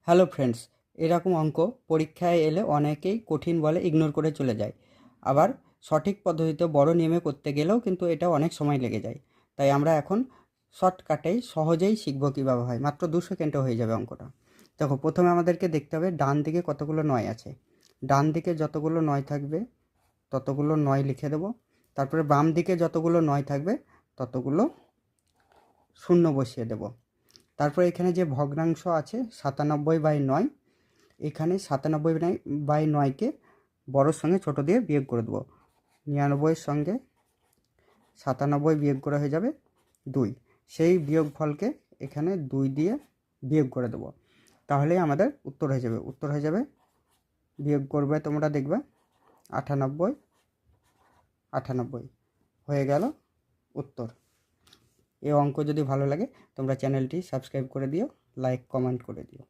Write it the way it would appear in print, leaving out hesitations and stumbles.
Hello friends, এরকম অঙ্ক পরীক্ষায় এলে অনেকেই কঠিন বলে ইগনোর করে চলে যায়। আবার সঠিক পদ্ধতিতে বড় নিয়মে করতে গেলেও কিন্তু এটা অনেক সময় লেগে যায়। তাই আমরা এখন শর্টকাটেই সহজেই শিখব কীভাবে হয়। মাত্র 2 সেকেন্ডে হয়ে যাবে অঙ্কটা। দেখো, প্রথমে আমাদেরকে দেখতে হবে ডান দিকে কতগুলো নয় আছে। ডান দিকে যতগুলো নয় থাকবে ততগুলো নয় লিখে দেবো। তারপরে বাম দিকে যতগুলো নয় থাকবে ততগুলো শূন্য বসিয়ে দেবো। তারপরে এখানে যে ভগ্নাংশ আছে 97/9, এখানে 97/9কে বড়োর সঙ্গে ছোটো দিয়ে বিয়োগ করে দেবো। 99-এর সঙ্গে 97 বিয়োগ করা হয়ে যাবে 2। সেই বিয়োগ ফলকে এখানে 2 দিয়ে বিয়োগ করে দেবো। তাহলেই আমাদের উত্তর হয়ে যাবে। উত্তর হয়ে যাবে, বিয়োগ করবে তোমরা দেখবে 98 হয়ে গেল উত্তর। এই অঙ্ক যদি ভালো লাগে তোমরা চ্যানেলটি সাবস্ক্রাইব করে দিও, লাইক কমেন্ট করে দিও।